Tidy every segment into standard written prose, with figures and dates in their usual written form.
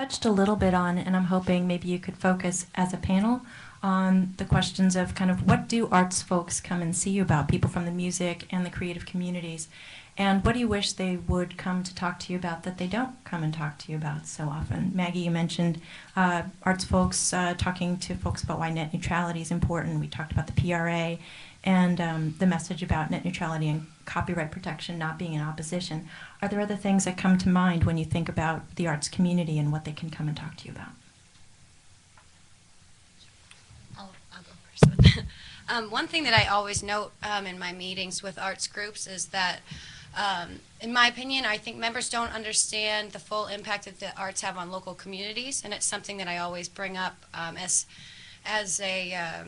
touched a little bit on, and I'm hoping maybe you could focus as a panel on the questions of kind of what do arts folks come and see you about, people from the music and the creative communities, and what do you wish they would come to talk to you about that they don't come and talk to you about so often? Maggie, you mentioned arts folks talking to folks about why net neutrality is important. We talked about the PRA and the message about net neutrality and copyright protection not being in opposition. Are there other things that come to mind when you think about the arts community and what they can come and talk to you about? I'll go first with that. One thing that I always note in my meetings with arts groups is that, in my opinion, I think members don't understand the full impact that the arts have on local communities, and it's something that I always bring up as a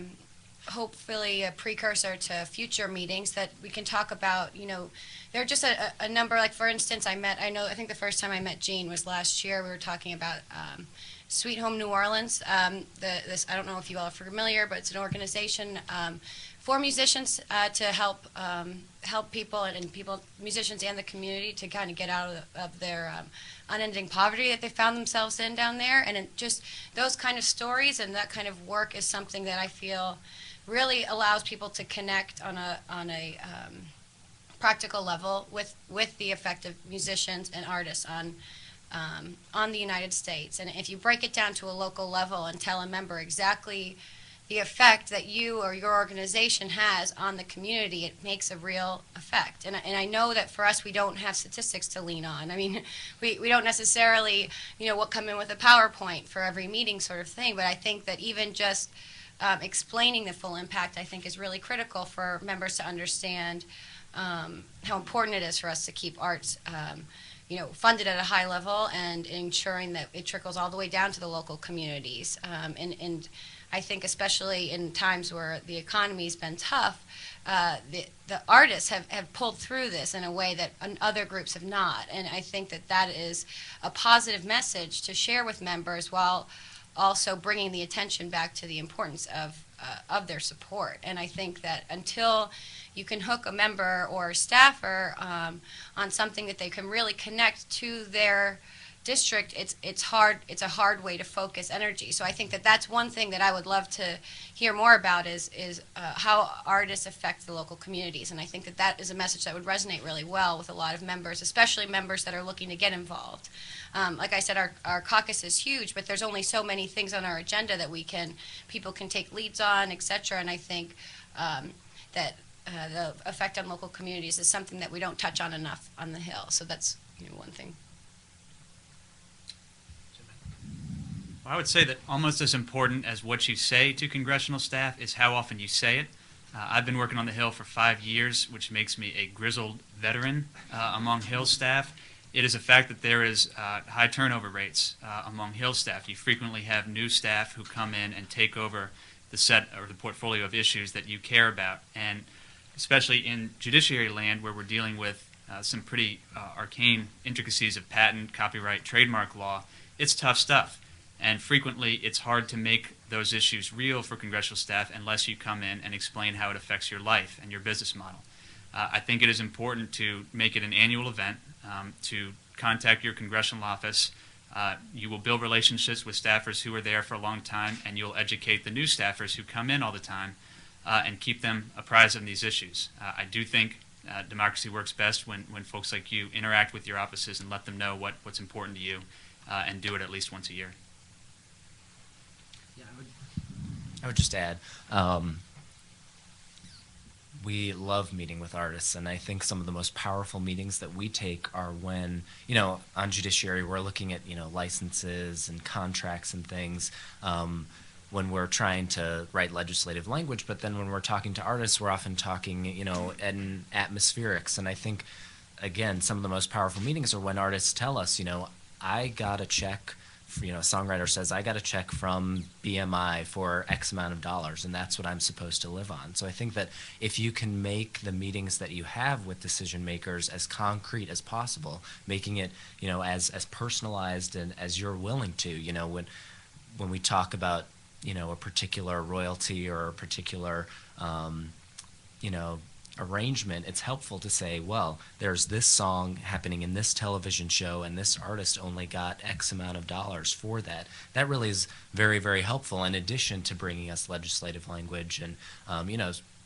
hopefully a precursor to future meetings that we can talk about. You know, there are just a number, like for instance, I think the first time I met Jean was last year. We were talking about Sweet Home New Orleans. I don't know if you all are familiar, but it's an organization for musicians to help people and musicians and the community to kind of get out of their unending poverty that they found themselves in down there. And just those kind of stories and that kind of work is something that I feel really allows people to connect on a practical level with the effect of musicians and artists on the United States. And if you break it down to a local level and tell a member exactly the effect that you or your organization has on the community, it makes a real effect. And I know that for us, we don't have statistics to lean on. I mean, we don't necessarily, come in with a PowerPoint for every meeting sort of thing, but I think that even just explaining the full impact, I think, is really critical for members to understand how important it is for us to keep arts funded at a high level and ensuring that it trickles all the way down to the local communities. And I think especially in times where the economy's been tough, the artists have pulled through this in a way that other groups have not. And I think that is a positive message to share with members while also bringing the attention back to the importance of their support. And I think that until you can hook a member or a staffer on something that they can really connect to their district, it's hard. It's a hard way to focus energy. So I think that that's one thing that I would love to hear more about is how artists affect the local communities. And I think that is a message that would resonate really well with a lot of members, especially members that are looking to get involved. Like I said, our caucus is huge, but there's only so many things on our agenda that people can take leads on, etc. And I think that the effect on local communities is something that we don't touch on enough on the Hill. So that's one thing. Well, I would say that almost as important as what you say to congressional staff is how often you say it. I've been working on the Hill for 5 years, which makes me a grizzled veteran among Hill staff. It is a fact that there is high turnover rates among Hill staff. You frequently have new staff who come in and take over the set or the portfolio of issues that you care about. And especially in judiciary land where we're dealing with some pretty arcane intricacies of patent, copyright, trademark law, it's tough stuff. And frequently it's hard to make those issues real for congressional staff unless you come in and explain how it affects your life and your business model. I think it is important to make it an annual event, to contact your congressional office. You will build relationships with staffers who are there for a long time, and you'll educate the new staffers who come in all the time and keep them apprised of these issues. I do think democracy works best when folks like you interact with your offices and let them know what's important to you and do it at least once a year. Yeah, I would just add, we love meeting with artists, and I think some of the most powerful meetings that we take are when, on judiciary, we're looking at, licenses and contracts and things, when we're trying to write legislative language, but then when we're talking to artists, we're often talking, in atmospherics. And I think, again, some of the most powerful meetings are when artists tell us, I got a check, a songwriter says, I got a check from BMI for X amount of dollars, and that's what I'm supposed to live on. So I think that if you can make the meetings that you have with decision makers as concrete as possible, making it, as personalized and as you're willing to, when we talk about, a particular royalty or a particular, arrangement, it's helpful to say, well, there's this song happening in this television show, and this artist only got X amount of dollars for that. That really is very, very helpful, in addition to bringing us legislative language. And,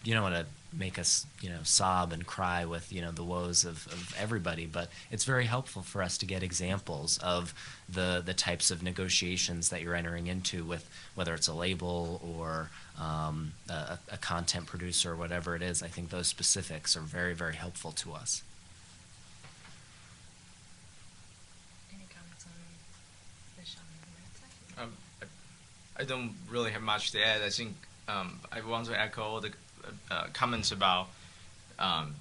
you don't want to make us, sob and cry with, the woes of everybody, but it's very helpful for us to get examples of the types of negotiations that you're entering into with, whether it's a label or a content producer or whatever it is. I think those specifics are very, very helpful to us. Any comments on this, Sean? I don't really have much to add. I think I want to echo all the comments about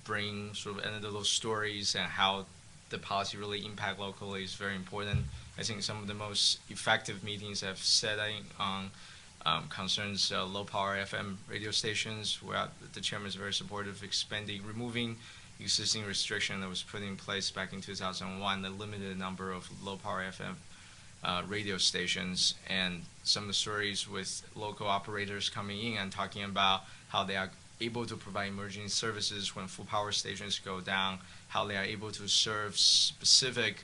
bringing sort of anecdotal stories and how the policy really impact locally is very important. I think some of the most effective meetings I've sat in on concerns low power FM radio stations, where the chairman is very supportive of removing existing restriction that was put in place back in 2001 that limited the number of low power FM radio stations, and some of the stories with local operators coming in and talking about how they are able to provide emergency services when full power stations go down, how they are able to serve specific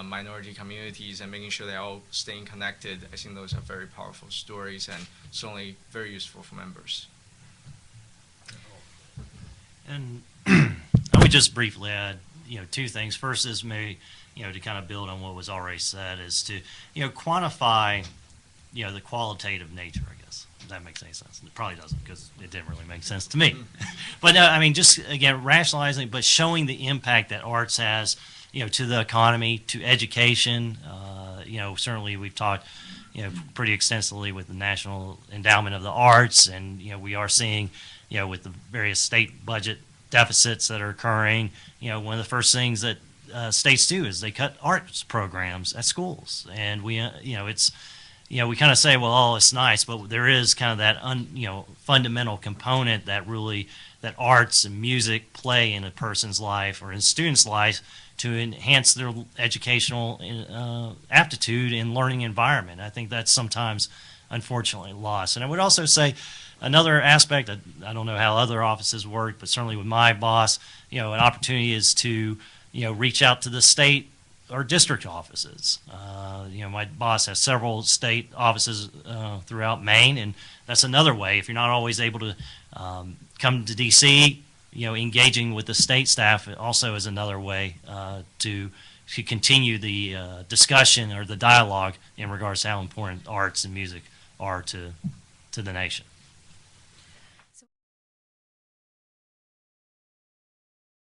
minority communities and making sure they're all staying connected. I think those are very powerful stories and certainly very useful for members. And I would just briefly add, two things. First is maybe, to kind of build on what was already said, is to, quantify, the qualitative nature, I guess, if that makes any sense. It probably doesn't, because it didn't really make sense to me. But I mean, just again, rationalizing, but showing the impact that arts has, to the economy, to education. Certainly we've talked, pretty extensively with the National Endowment of the Arts, and, we are seeing, with the various state budget deficits that are occurring, one of the first things that states do is they cut arts programs at schools. And we, it's, we kind of say, well, oh, it's nice, but there is kind of that, fundamental component that really, that arts and music play in a person's life or in a student's life to enhance their educational aptitude and learning environment. I think that's sometimes, unfortunately, lost. And I would also say another aspect, I don't know how other offices work, but certainly with my boss, an opportunity is to, reach out to the state or district offices. My boss has several state offices throughout Maine, and that's another way. If you're not always able to come to D.C., engaging with the state staff also is another way to continue the discussion or the dialogue in regards to how important arts and music are to the nation.